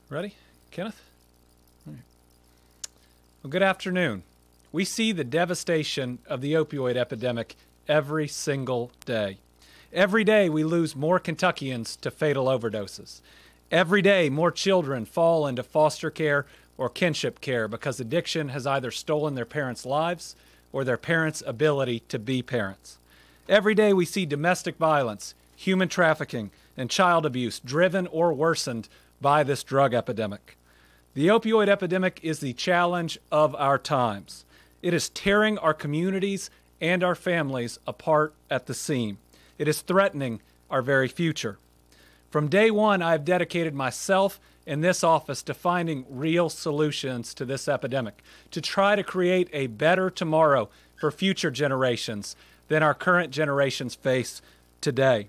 Ready, Kenneth? All right. Well, good afternoon. We see the devastation of the opioid epidemic every single day. Every day we lose more Kentuckians to fatal overdoses. Every day more children fall into foster care or kinship care because addiction has either stolen their parents' lives or their parents' ability to be parents. Every day we see domestic violence, human trafficking, and child abuse driven or worsened by this drug epidemic. The opioid epidemic is the challenge of our times. It is tearing our communities and our families apart at the seam. It is threatening our very future. From day one, I have dedicated myself and this office to finding real solutions to this epidemic, to try to create a better tomorrow for future generations than our current generations face today.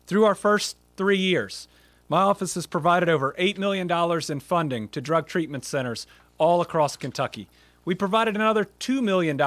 Through our first 3 years, my office has provided over $8 million in funding to drug treatment centers all across Kentucky. We provided another $2 million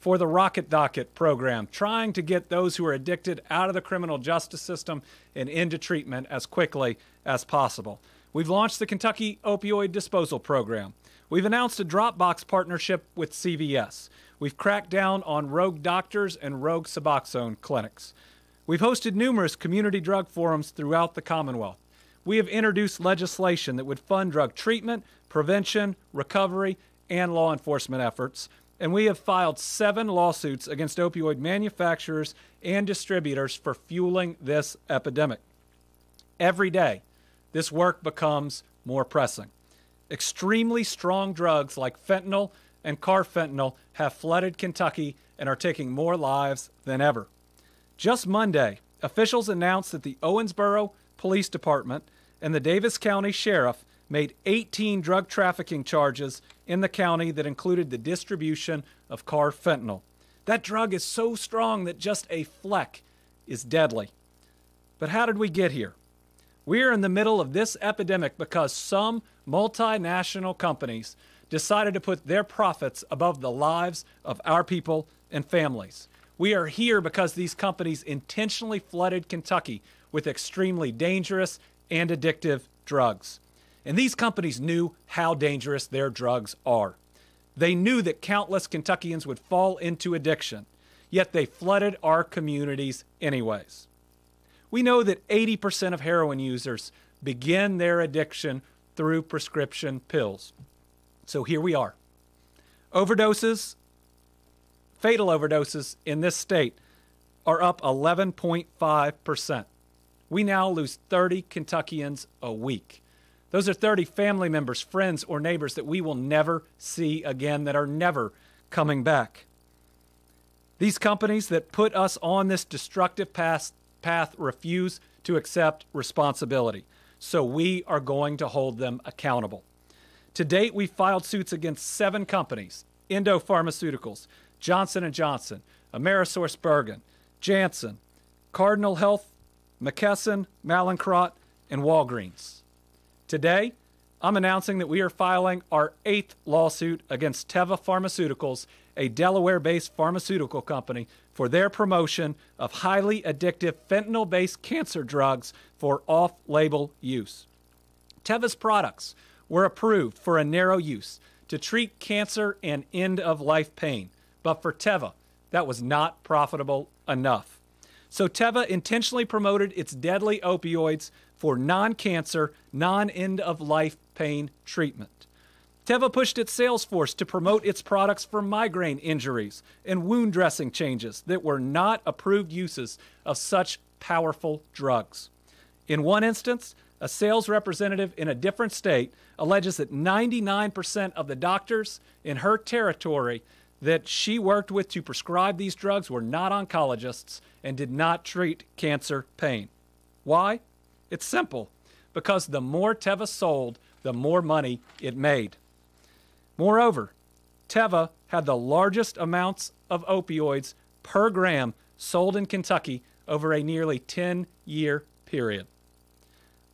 for the Rocket Docket program, trying to get those who are addicted out of the criminal justice system and into treatment as quickly as possible. We've launched the Kentucky Opioid Disposal Program. We've announced a Dropbox partnership with CVS. We've cracked down on rogue doctors and rogue Suboxone clinics. We've hosted numerous community drug forums throughout the Commonwealth. We have introduced legislation that would fund drug treatment, prevention, recovery, and law enforcement efforts, and we have filed 7 lawsuits against opioid manufacturers and distributors for fueling this epidemic. Every day, this work becomes more pressing. Extremely strong drugs like fentanyl and carfentanil have flooded Kentucky and are taking more lives than ever. Just Monday, officials announced that the Owensboro Police Department and the Davis County Sheriff made 18 drug trafficking charges in the county that included the distribution of carfentanil. That drug is so strong that just a fleck is deadly. But how did we get here? We are in the middle of this epidemic because some multinational companies decided to put their profits above the lives of our people and families. We are here because these companies intentionally flooded Kentucky with extremely dangerous and addictive drugs. And these companies knew how dangerous their drugs are. They knew that countless Kentuckians would fall into addiction, yet they flooded our communities anyways. We know that 80% of heroin users begin their addiction through prescription pills. So here we are. Fatal overdoses in this state are up 11.5%. We now lose 30 Kentuckians a week. Those are 30 family members, friends, or neighbors that we will never see again, that are never coming back. These companies that put us on this destructive path refuse to accept responsibility. So we are going to hold them accountable. To date, we've filed suits against 7 companies: Pharmaceuticals, Johnson & Johnson, AmerisourceBergen, Janssen, Cardinal Health, McKesson, Mallinckrodt, and Walgreens. Today, I'm announcing that we are filing our 8th lawsuit against Teva Pharmaceuticals, a Delaware-based pharmaceutical company, for their promotion of highly addictive fentanyl-based cancer drugs for off-label use. Teva's products were approved for a narrow use to treat cancer and end-of-life pain. But for Teva, that was not profitable enough. So Teva intentionally promoted its deadly opioids for non-cancer, non-end-of-life pain treatment. Teva pushed its sales force to promote its products for migraine injuries and wound dressing changes that were not approved uses of such powerful drugs. In one instance, a sales representative in a different state alleges that 99% of the doctors in her territory that she worked with to prescribe these drugs were not oncologists and did not treat cancer pain. Why? It's simple. Because the more Teva sold, the more money it made. Moreover, Teva had the largest amounts of opioids per gram sold in Kentucky over a nearly 10-year period.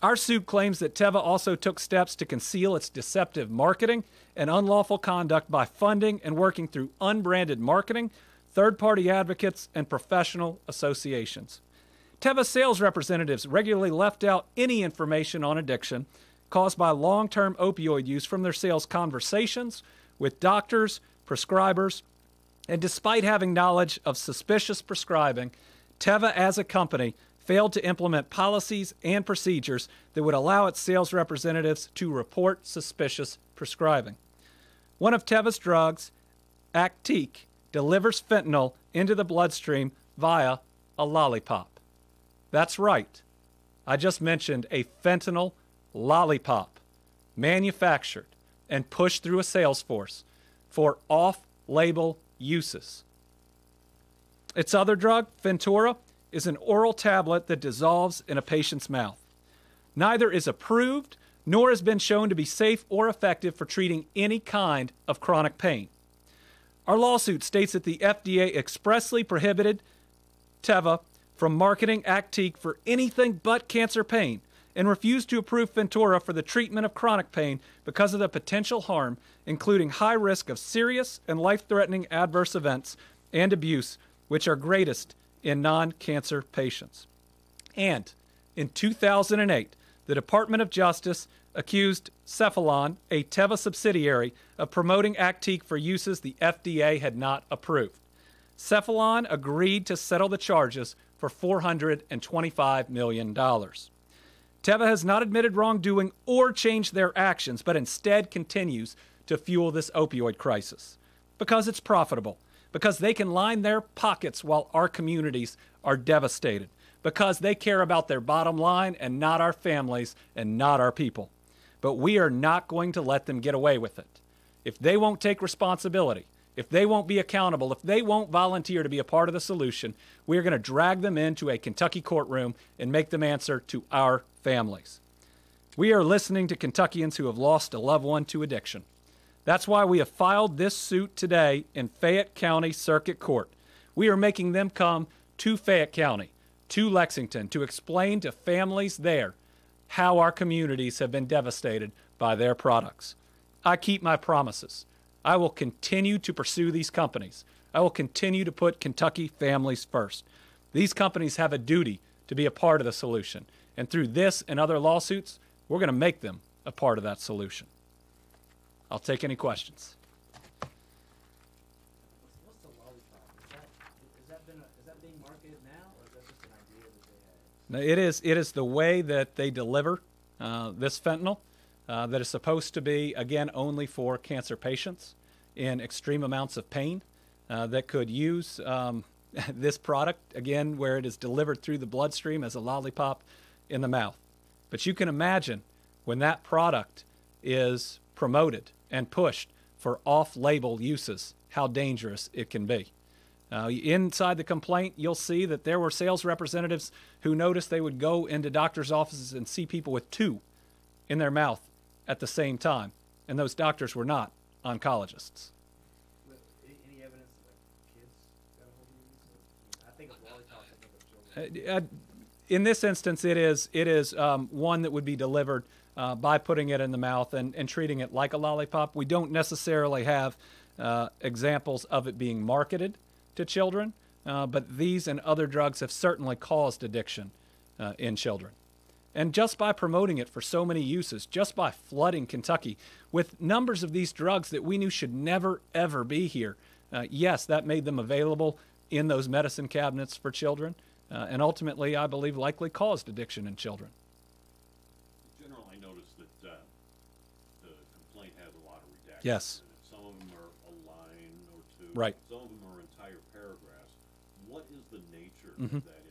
Our suit claims that Teva also took steps to conceal its deceptive marketing and unlawful conduct by funding and working through unbranded marketing, third-party advocates, and professional associations. Teva sales representatives regularly left out any information on addiction caused by long-term opioid use from their sales conversations with doctors, prescribers, and despite having knowledge of suspicious prescribing, Teva as a company failed to implement policies and procedures that would allow its sales representatives to report suspicious prescribing. One of Teva's drugs, Actique, delivers fentanyl into the bloodstream via a lollipop. That's right. I just mentioned a fentanyl lollipop manufactured and pushed through a sales force for off-label uses. Its other drug, Fentora, is an oral tablet that dissolves in a patient's mouth. Neither is approved nor has been shown to be safe or effective for treating any kind of chronic pain. Our lawsuit states that the FDA expressly prohibited Teva from marketing Actique for anything but cancer pain and refused to approve Fentora for the treatment of chronic pain because of the potential harm, including high risk of serious and life-threatening adverse events and abuse, which are greatest in non-cancer patients. And in 2008, the Department of Justice accused Cephalon, a Teva subsidiary, of promoting Actique for uses the FDA had not approved. Cephalon agreed to settle the charges for $425 million. Teva has not admitted wrongdoing or changed their actions, but instead continues to fuel this opioid crisis because it's profitable, because they can line their pockets while our communities are devastated, because they care about their bottom line and not our families and not our people. But we are not going to let them get away with it. If they won't take responsibility, if they won't be accountable, if they won't volunteer to be a part of the solution, we are going to drag them into a Kentucky courtroom and make them answer to our families. We are listening to Kentuckians who have lost a loved one to addiction. That's why we have filed this suit today in Fayette County Circuit Court. We are making them come to Fayette County, to Lexington, to explain to families there how our communities have been devastated by their products. I keep my promises. I will continue to pursue these companies. I will continue to put Kentucky families first. These companies have a duty to be a part of the solution. And through this and other lawsuits, we're going to make them a part of that solution. I'll take any questions. What's the lollipop? Is that being marketed now, or is that just an idea that they had? No, it is the way that they deliver this fentanyl that is supposed to be, again, only for cancer patients in extreme amounts of pain that could use this product, again, where it is delivered through the bloodstream as a lollipop in the mouth. But you can imagine when that product is promoted and pushed for off-label uses, how dangerous it can be. Inside the complaint, you'll see that there were sales representatives who noticed they would go into doctors' offices and see people with two in their mouth at the same time, and those doctors were not oncologists. Any evidence that kids got a hold of these? I think of lollipops, I think of children. In this instance, it is one that would be delivered by putting it in the mouth and treating it like a lollipop. We don't necessarily have examples of it being marketed to children, but these and other drugs have certainly caused addiction in children. And just by promoting it for so many uses, just by flooding Kentucky with numbers of these drugs that we knew should never, ever be here, yes, that made them available in those medicine cabinets for children, and ultimately, I believe, likely caused addiction in children. In general, I noticed that the complaint has a lot of redactions. Yes. Some of them are a line or two. Right. Some of them are entire paragraphs. What is the nature Mm-hmm. of that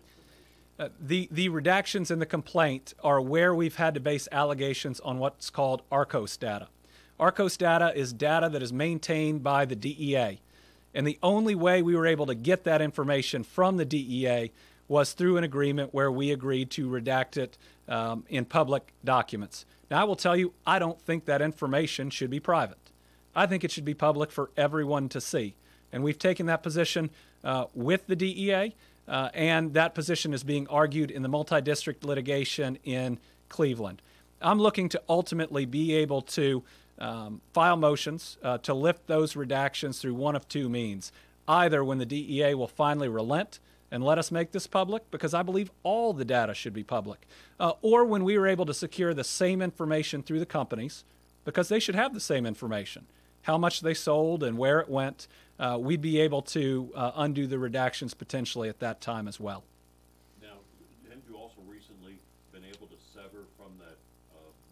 information? The redactions in the complaint are where we've had to base allegations on what's called ARCOS data. ARCOS data is data that is maintained by the DEA. And the only way we were able to get that information from the DEA was through an agreement where we agreed to redact it in public documents. Now, I will tell you, I don't think that information should be private. I think it should be public for everyone to see. And we've taken that position with the DEA, and that position is being argued in the multi-district litigation in Cleveland. I'm looking to ultimately be able to file motions to lift those redactions through one of two means. Either when the DEA will finally relent and let us make this public, because I believe all the data should be public. Or when we were able to secure the same information through the companies, because they should have the same information, how much they sold and where it went, we'd be able to undo the redactions potentially at that time as well. Now, haven't you also recently been able to sever from that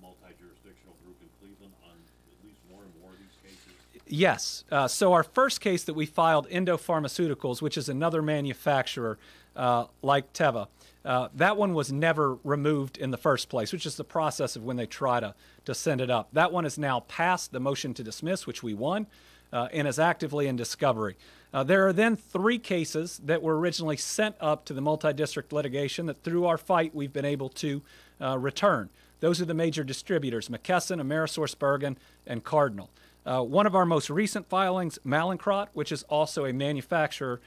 multi-jurisdictional group in Cleveland on at least one or more of these cases? Yes. So our first case that we filed, Pharmaceuticals, which is another manufacturer like Teva, that one was never removed in the first place, which is the process of when they try to send it up. That one is now past the motion to dismiss, which we won, and is actively in discovery. There are then 3 cases that were originally sent up to the multi-district litigation that through our fight we've been able to return. Those are the major distributors, McKesson, AmerisourceBergen, and Cardinal. One of our most recent filings, Mallinckrodt, which is also a manufacturer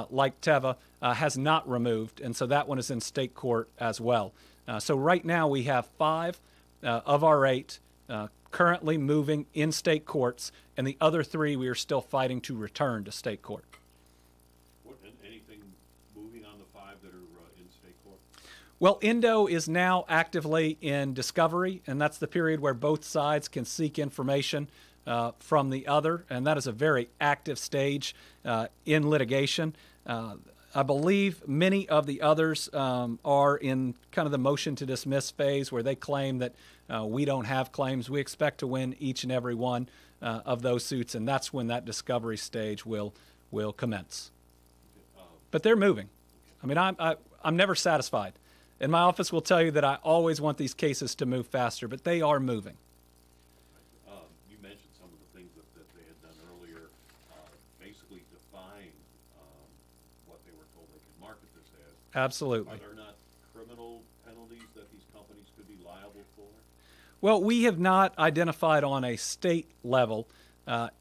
like Teva, has not removed, and so that one is in state court as well. So right now we have 5 of our 8 currently moving in state courts, and the other 3 we are still fighting to return to state court. Anything moving on the 5 that are in state court? Well, Endo is now actively in discovery, and that's the period where both sides can seek information from the other, and that is a very active stage in litigation. I believe many of the others are in kind of the motion to dismiss phase where they claim that we don't have claims. We expect to win each and every one of those suits, and that's when that discovery stage will commence. But they're moving. I mean, I'm never satisfied. And my office will tell you that I always want these cases to move faster, but they are moving. You mentioned some of the things that they had done earlier, basically defying what they were told they could market this as. Absolutely. Are there not criminal penalties that these companies could be liable for? Well, we have not identified on a state level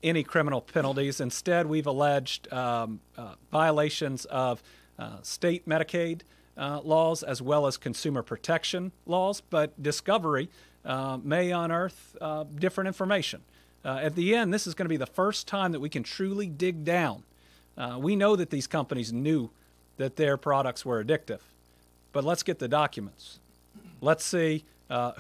any criminal penalties. Instead, we've alleged violations of state Medicaid laws as well as consumer protection laws, but discovery may unearth different information. At the end, this is going to be the first time that we can truly dig down. We know that these companies knew that their products were addictive, but let's get the documents. Let's see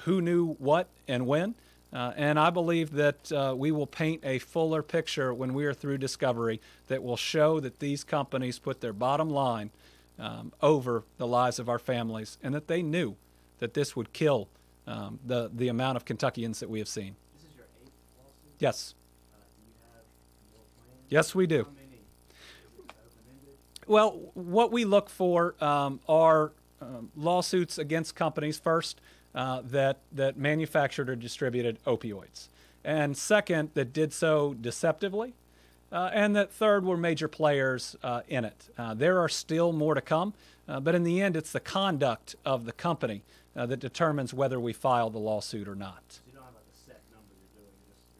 who knew what and when. And I believe that we will paint a fuller picture when we are through discovery that will show that these companies put their bottom line over the lives of our families, and that they knew that this would kill the amount of Kentuckians that we have seen. This is your 8th lawsuit? Yes. Do you have more plans? Yes, we do. How many? Is it open-ended? Well, what we look for are lawsuits against companies, first, that manufactured or distributed opioids, and second, that did so deceptively, and that third were major players in it. There are still more to come, but in the end, it's the conduct of the company that determines whether we file the lawsuit or not. So you don't have like a set number you're doing,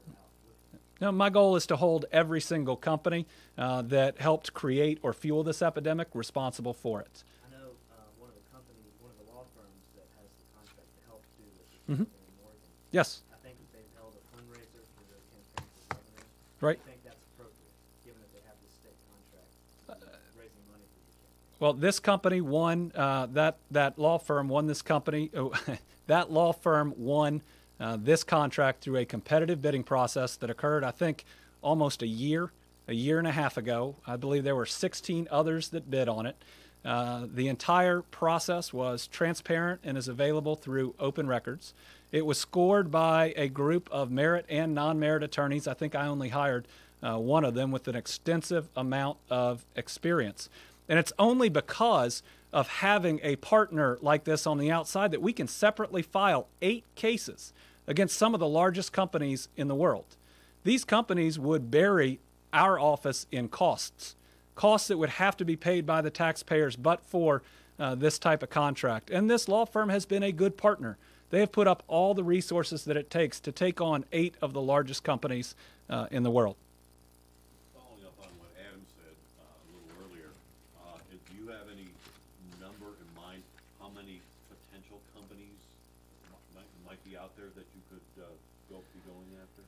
you're out looking. No, my goal is to hold every single company that helped create or fuel this epidemic responsible for it. I know one of the law firms that has the contract to help do this is Mhm. in Morgan. Yes, I think that they've held a fundraiser for the campaign for governors. right. I think that's appropriate, given that they have this state contract raising money for your campaign. Well, this company won, that law firm won this company, that law firm won this contract through a competitive bidding process that occurred, I think, almost a year and a half ago. I believe there were 16 others that bid on it. The entire process was transparent and is available through open records. It was scored by a group of merit and non-merit attorneys. I think I only hired one of them with an extensive amount of experience. And it's only because of having a partner like this on the outside that we can separately file 8 cases against some of the largest companies in the world. These companies would bury our office in costs that would have to be paid by the taxpayers but for this type of contract. And this law firm has been a good partner. They have put up all the resources that it takes to take on 8 of the largest companies in the world. Following up on what Adam said a little earlier, do you have any number in mind how many potential companies might be out there that you could be going after?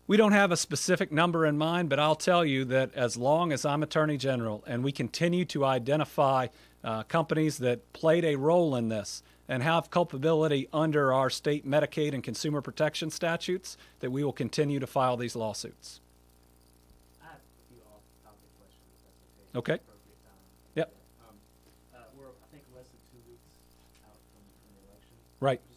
We don't have a specific number in mind, but I'll tell you that as long as I'm Attorney General and we continue to identify companies that played a role in this and have culpability under our state Medicaid and consumer protection statutes, that we will continue to file these lawsuits. I have a few off-topic questions, if that's Okay. Appropriate time. Yep. We're, I think, less than 2 weeks out from the election. Right. Just